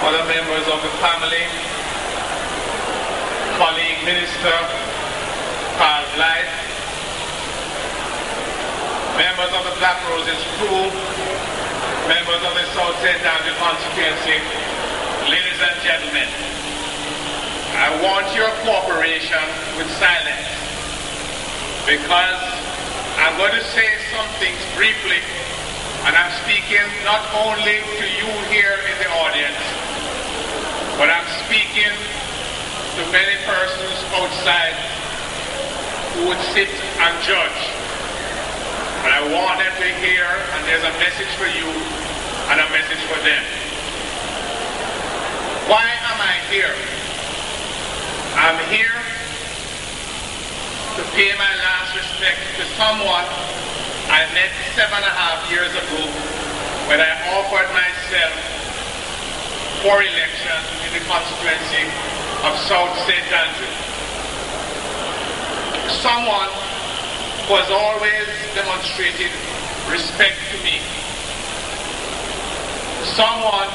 other members of the family, colleague minister, Carl Blythe, members of the Black Roses crew, members of the South St. Andrew constituency, ladies and gentlemen, I want your cooperation with silence because I'm going to say some things briefly, and I'm speaking not only to you here in the audience, but I'm speaking to many persons outside who would sit and judge. And I want them to hear, and there's a message for you and a message for them. Why am I here? I'm here to pay my last respect to someone I met 7.5 years ago when I offered myself for election in the constituency of South St. Andrew. Someone who has always demonstrated respect to me. Someone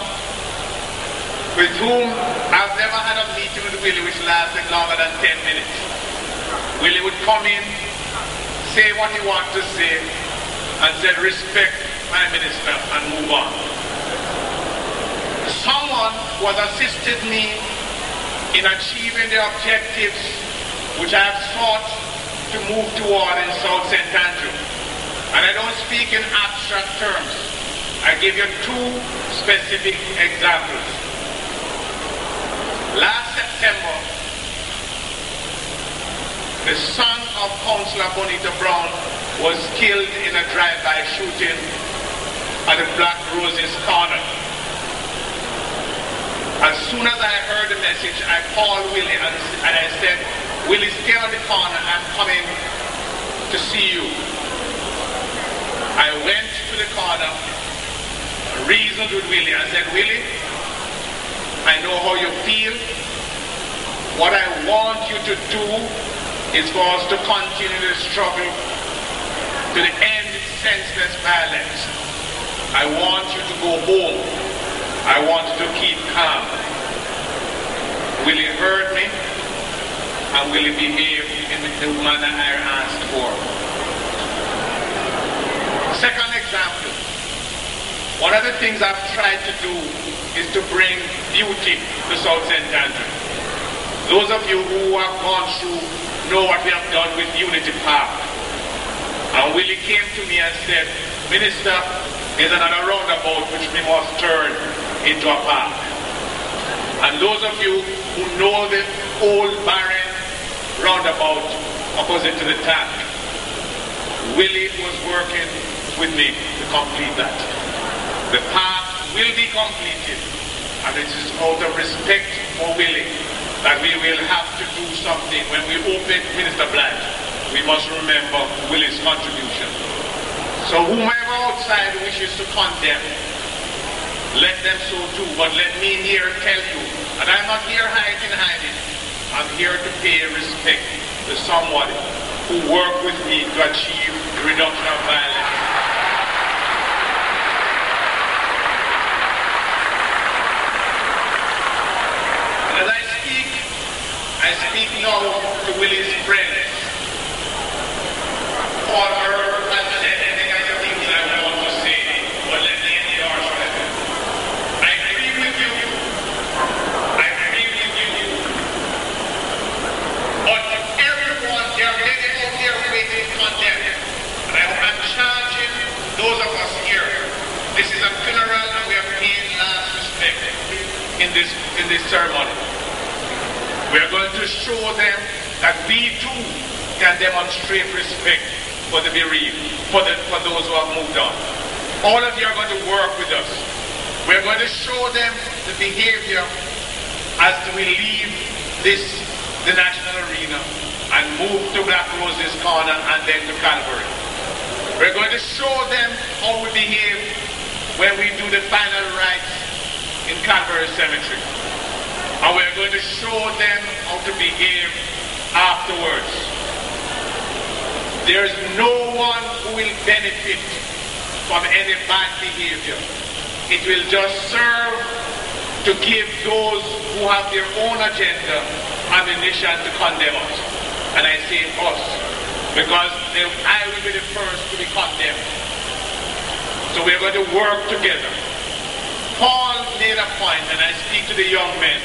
with whom I've never had a meeting with Willie which lasted longer than 10 minutes. Willie would come in, say what he wanted to say, and said, respect my minister, and move on. Someone who has assisted me in achieving the objectives which I have sought to move toward in South St. Andrew. And I don't speak in abstract terms. I give you two specific examples. Last September, the son of Councillor Bonita Brown was killed in a drive-by shooting at the Black Roses corner. As soon as I heard the message, I called Willie and I said, Willie, stay on the corner, I'm coming to see you. I went to the corner, reasoned with Willie. I said, Willie, I know how you feel. What I want you to do is for us to continue the struggle to the end senseless violence. I want you to go home. I want you to keep calm. Willie heard me and Willie behaved in the manner I asked for. Second example. One of the things I've tried to do is to bring beauty to South St. Andrew. Those of you who have gone through know what we have done with Unity Park. And Willie came to me and said, Minister, there's another roundabout which we must turn into a park. And those of you who know the old barren roundabout opposite to the tank, Willie was working with me to complete that. The park will be completed, and it is out of respect for Willie that we will have to do something. When we open Minister Blythe, we must remember Willie's contribution. So whomever outside wishes to condemn, let them so do. But let me here tell you, and I'm not here hiding, I'm here to pay respect to someone who worked with me to achieve the reduction of violence. And as I speak now to Willie's friends. Father, I've said anything I think I want to say, but let me endure for it. I agree with you. But everyone, there are many out here waiting to condemn. And I'm charging those of us here. This is a funeral and we are paying last respect in this ceremony. We are going to show them that we too can demonstrate respect for the bereaved, for those who have moved on. All of you are going to work with us. We are going to show them the behavior as we leave the national arena and move to Black Roses Corner and then to Calvary. We're going to show them how we behave when we do the final rites in Calvary Cemetery. And we're going to show them how to behave afterwards. There's no one who will benefit from any bad behavior. It will just serve to give those who have their own agenda ammunition to condemn us. And I say us, because I will be the first to be condemned. So we're going to work together. Paul made a point, and I speak to the young men.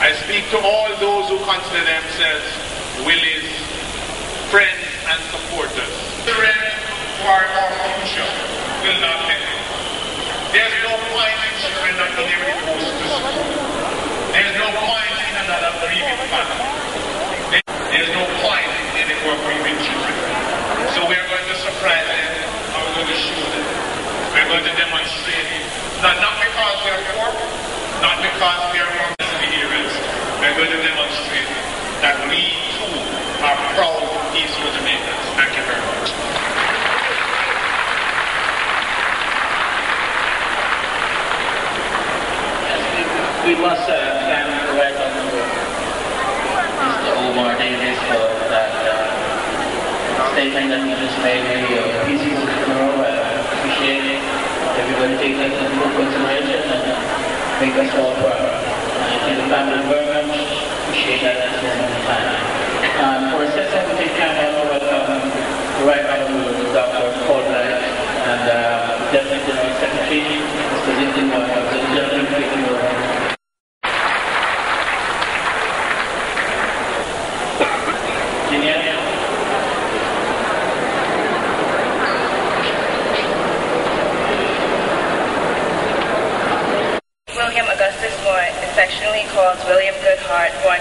I speak to all those who consider themselves Willie's friends and supporters. Children who are our future will not let it. There's no point in children not being able to go to school. There's no point in another grieving family. There's no point in any more grieving children. So we're going to surprise them, and we're going to show them. We're going to demonstrate it. Not because we are poor, not because we are from the areas. We're going to demonstrate that we too are proud peaceful Jamaicans. Thank you very much. We must thank the right honorable Mr. Omar Davis for that statement that he just made. Really a peaceful funeral. I appreciate it. Everybody take that into full consideration and make us all proud. I thank the family very much. Appreciate that at this moment in time. For a second, we take time to welcome the right honorable Dr. Paul Knight and Deputy General Secretary Mr. Linton Moore of the General Secretary. Affectionately called William Goodhart, born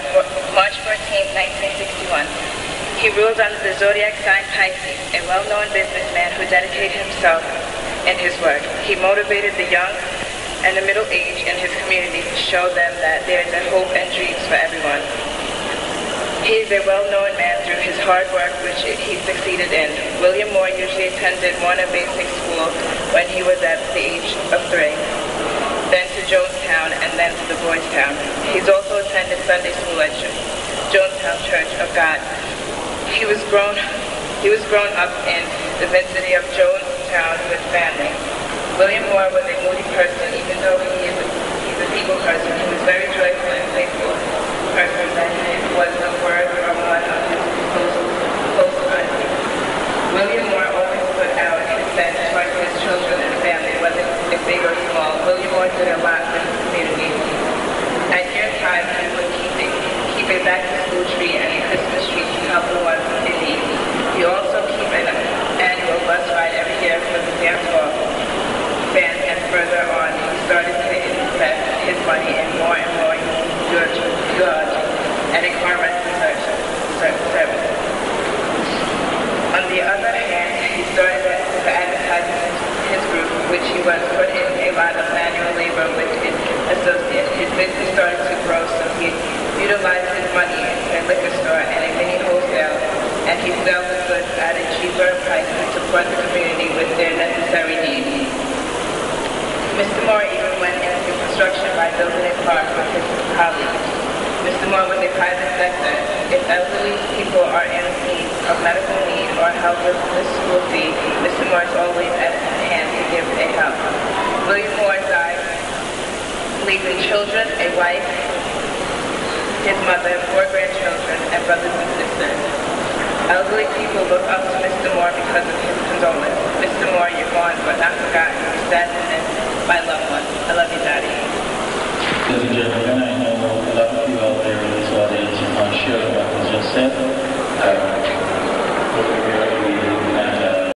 March 14, 1961. He ruled under the zodiac sign Pisces, a well-known businessman who dedicated himself in his work. He motivated the young and the middle-aged in his community to show them that there is a hope and dreams for everyone. He is a well-known man through his hard work, which he succeeded in. William Moore usually attended Warner Basic School when he was at the age of 3. Then to Jonestown, and then to the Boys Town. He's also attended Sunday school at Jonestown Church of God. He was grown up in the vicinity of Jonestown with family. William Moore was a moody person, even though he's a people person. He was very joyful and faithful person, that he was the word from one of his close friends. William Moore always put out his best towards his children and family, whether if big or small. William Moore did a lot for his community. At year time, he would keep a back-to-school tree and a Christmas tree to help the ones in need. He also keep an annual bus ride every year for the dance hall band, and further on, he started to invest his money in more and more yards and a car rental service. On the other hand, he started to advertise his group, which he was put in a lot of manual labor with his associates. His business started to grow, so he utilized his money in a liquor store and a mini wholesale, and he sells the goods at a cheaper price to support the community with their necessary needs. Mr. Moore even went into construction by building a park with his colleagues. Mr. Moore was a private sector. If elderly people are in need of medical need or help with the school fee, Mr. Moore is always at hand to give a help. William Moore died, leaving children, a wife, his mother, 4 grandchildren, and brothers and sisters. Elderly people look up to Mr. Moore because of his condolence. Mr. Moore, you're gone, but not forgotten. You're sad to miss my loved ones. I love you, Daddy. Ladies and gentlemen, I know a lot of you out there in this audience are not sure what was just said.